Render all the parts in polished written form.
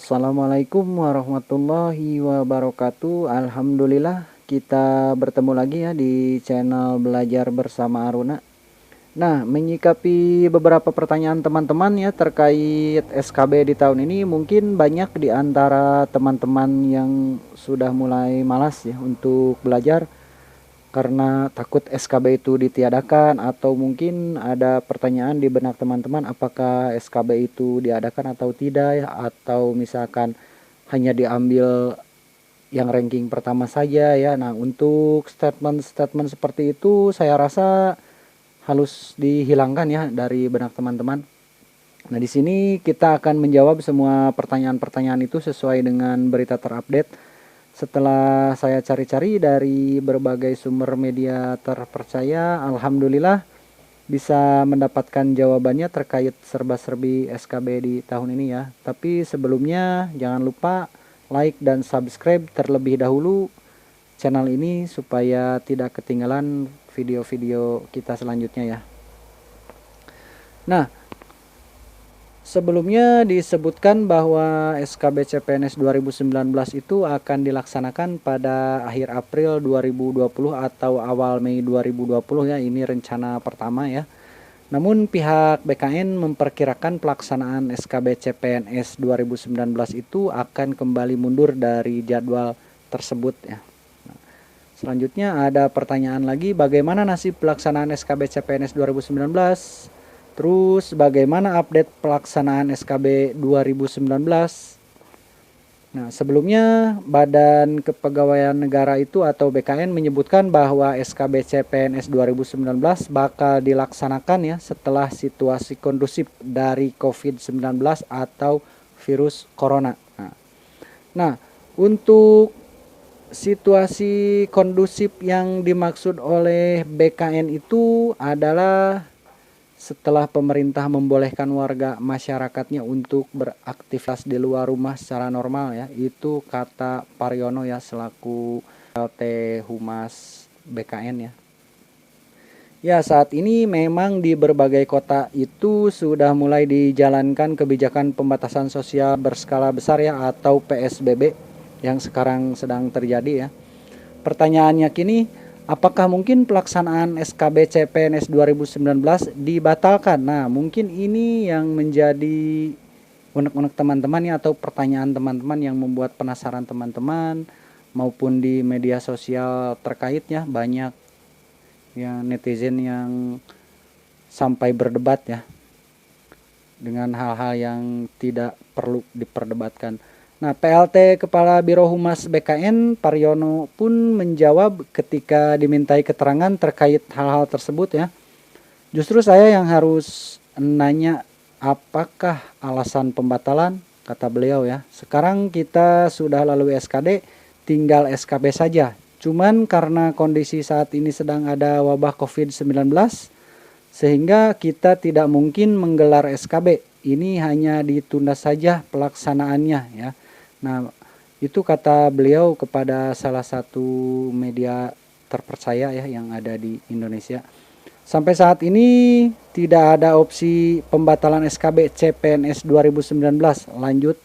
Assalamualaikum warahmatullahi wabarakatuh. Alhamdulillah kita bertemu lagi ya di channel Belajar Bersama Aruna. Nah, menyikapi beberapa pertanyaan teman-teman ya terkait SKB di tahun ini, mungkin banyak di antara teman-teman yang sudah mulai malas ya untuk belajar karena takut SKB itu ditiadakan, atau mungkin ada pertanyaan di benak teman-teman apakah SKB itu diadakan atau tidak ya, atau misalkan hanya diambil yang ranking pertama saja ya. Nah, untuk statement-statement seperti itu saya rasa harus dihilangkan ya dari benak teman-teman. Nah, di sini kita akan menjawab semua pertanyaan-pertanyaan itu sesuai dengan berita terupdate. Setelah saya cari-cari dari berbagai sumber media terpercaya, alhamdulillah bisa mendapatkan jawabannya terkait serba-serbi SKB di tahun ini ya. Tapi sebelumnya jangan lupa like dan subscribe terlebih dahulu channel ini supaya tidak ketinggalan video-video kita selanjutnya ya. Nah, sebelumnya disebutkan bahwa SKB CPNS 2019 itu akan dilaksanakan pada akhir April 2020 atau awal Mei 2020 ya. Ini rencana pertama ya. Namun pihak BKN memperkirakan pelaksanaan SKB CPNS 2019 itu akan kembali mundur dari jadwal tersebut ya. Selanjutnya ada pertanyaan lagi, bagaimana nasib pelaksanaan SKB CPNS 2019? Terus bagaimana update pelaksanaan SKB 2019? Nah, sebelumnya Badan Kepegawaian Negara itu atau BKN menyebutkan bahwa SKB CPNS 2019 bakal dilaksanakan ya setelah situasi kondusif dari COVID-19 atau virus corona. Nah, untuk situasi kondusif yang dimaksud oleh BKN itu adalah setelah pemerintah membolehkan warga masyarakatnya untuk beraktivitas di luar rumah secara normal ya. Itu kata Paryono ya selaku LT Humas BKN ya. Ya, saat ini memang di berbagai kota itu sudah mulai dijalankan kebijakan pembatasan sosial berskala besar ya atau PSBB yang sekarang sedang terjadi ya. Pertanyaannya kini, apakah mungkin pelaksanaan SKB CPNS 2019 dibatalkan? Nah, mungkin ini yang menjadi unek-unek teman-teman ya, atau pertanyaan teman-teman yang membuat penasaran teman-teman maupun di media sosial terkaitnya. Banyak ya netizen yang sampai berdebat ya dengan hal-hal yang tidak perlu diperdebatkan. Nah, PLT Kepala Biro Humas BKN Paryono pun menjawab ketika dimintai keterangan terkait hal-hal tersebut ya. Justru saya yang harus nanya apakah alasan pembatalan, kata beliau ya. Sekarang kita sudah lalui SKD, tinggal SKB saja. Cuman karena kondisi saat ini sedang ada wabah COVID-19, sehingga kita tidak mungkin menggelar SKB. Ini hanya ditunda saja pelaksanaannya ya. Nah, itu kata beliau kepada salah satu media terpercaya ya yang ada di Indonesia. Sampai saat ini tidak ada opsi pembatalan SKB CPNS 2019, lanjut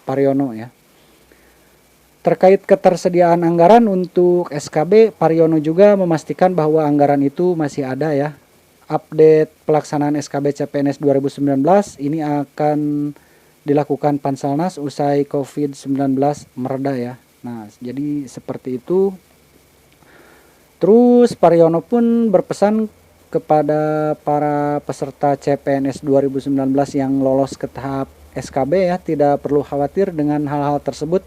Paryono ya. Terkait ketersediaan anggaran untuk SKB, Paryono juga memastikan bahwa anggaran itu masih ada ya. Update pelaksanaan SKB CPNS 2019 ini akan dilakukan Panselnas usai COVID-19 mereda ya. Nah, jadi seperti itu. Terus Paryono pun berpesan kepada para peserta CPNS 2019 yang lolos ke tahap SKB ya, tidak perlu khawatir dengan hal-hal tersebut.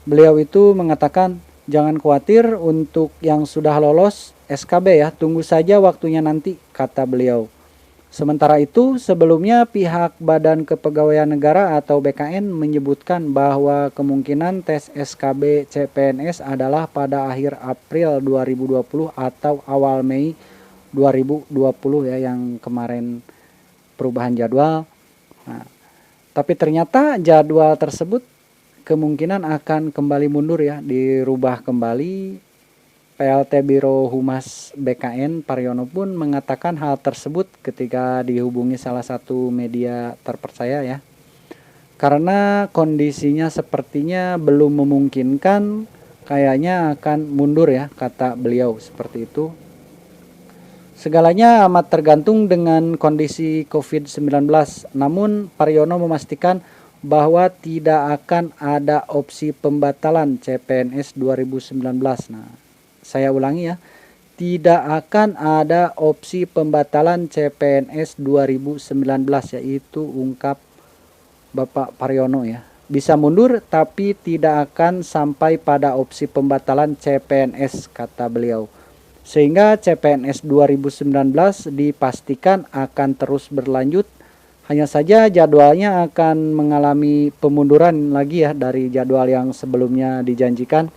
Beliau itu mengatakan, jangan khawatir untuk yang sudah lolos SKB ya, tunggu saja waktunya nanti, kata beliau. Sementara itu, sebelumnya pihak Badan Kepegawaian Negara atau BKN menyebutkan bahwa kemungkinan tes SKB CPNS adalah pada akhir April 2020 atau awal Mei 2020 ya, yang kemarin perubahan jadwal. Nah, tapi ternyata jadwal tersebut kemungkinan akan kembali mundur ya, dirubah kembali. PLT Biro Humas BKN Paryono pun mengatakan hal tersebut ketika dihubungi salah satu media terpercaya ya. karena kondisinya sepertinya belum memungkinkan, kayaknya akan mundur ya, kata beliau seperti itu. Segalanya amat tergantung dengan kondisi COVID-19, namun Paryono memastikan bahwa tidak akan ada opsi pembatalan CPNS 2019. Nah, saya ulangi ya, tidak akan ada opsi pembatalan CPNS 2019, yaitu ungkap Bapak Paryono ya. Bisa mundur tapi tidak akan sampai pada opsi pembatalan CPNS, kata beliau. Sehingga CPNS 2019 dipastikan akan terus berlanjut, hanya saja jadwalnya akan mengalami pemunduran lagi ya dari jadwal yang sebelumnya dijanjikan.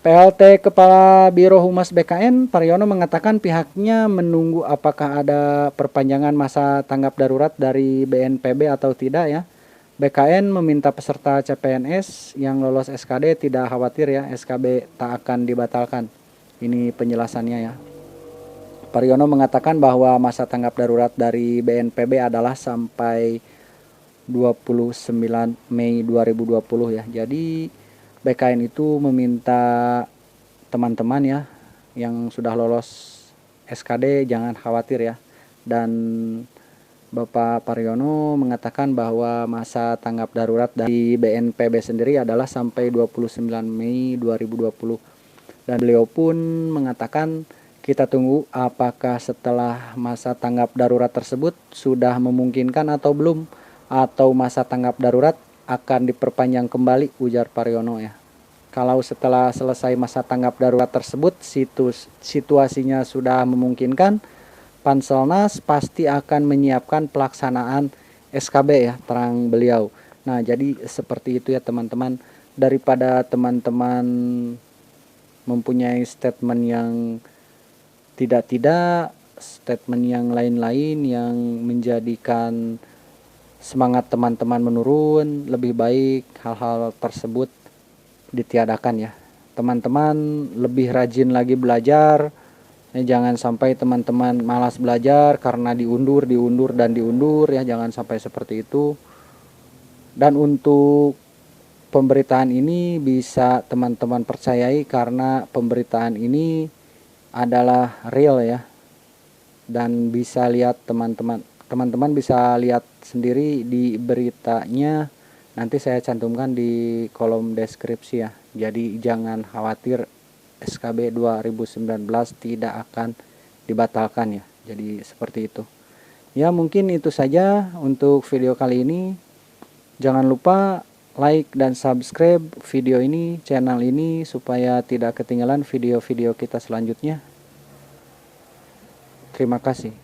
PLT Kepala Biro Humas BKN, Paryono mengatakan pihaknya menunggu apakah ada perpanjangan masa tanggap darurat dari BNPB atau tidak ya. BKN meminta peserta CPNS yang lolos SKD tidak khawatir ya, SKB tak akan dibatalkan. Ini penjelasannya ya. Paryono mengatakan bahwa masa tanggap darurat dari BNPB adalah sampai 29 Mei 2020 ya. Jadi BKN itu meminta teman-teman ya yang sudah lolos SKD jangan khawatir ya. Dan Bapak Paryono mengatakan bahwa masa tanggap darurat dari BNPB sendiri adalah sampai 29 Mei 2020. Dan beliau pun mengatakan kita tunggu apakah setelah masa tanggap darurat tersebut sudah memungkinkan atau belum, atau masa tanggap darurat akan diperpanjang kembali, ujar Paryono ya. Kalau setelah selesai masa tanggap darurat tersebut situasinya sudah memungkinkan, Panselnas pasti akan menyiapkan pelaksanaan SKB ya, terang beliau. Nah, jadi seperti itu ya teman-teman. Daripada teman-teman mempunyai statement yang tidak-tidak, statement yang lain-lain yang menjadikan semangat teman-teman menurun, lebih baik hal-hal tersebut ditiadakan ya. Teman-teman lebih rajin lagi belajar, jangan sampai teman-teman malas belajar karena diundur ya, jangan sampai seperti itu. Dan untuk pemberitaan ini bisa teman-teman percayai karena pemberitaan ini adalah real ya, dan bisa lihat teman-teman bisa lihat sendiri di beritanya, nanti saya cantumkan di kolom deskripsi ya. Jadi jangan khawatir, SKB 2019 tidak akan dibatalkan ya. Jadi seperti itu ya. Mungkin itu saja untuk video kali ini. Jangan lupa like dan subscribe video ini, channel ini, supaya tidak ketinggalan video-video kita selanjutnya. Terima kasih.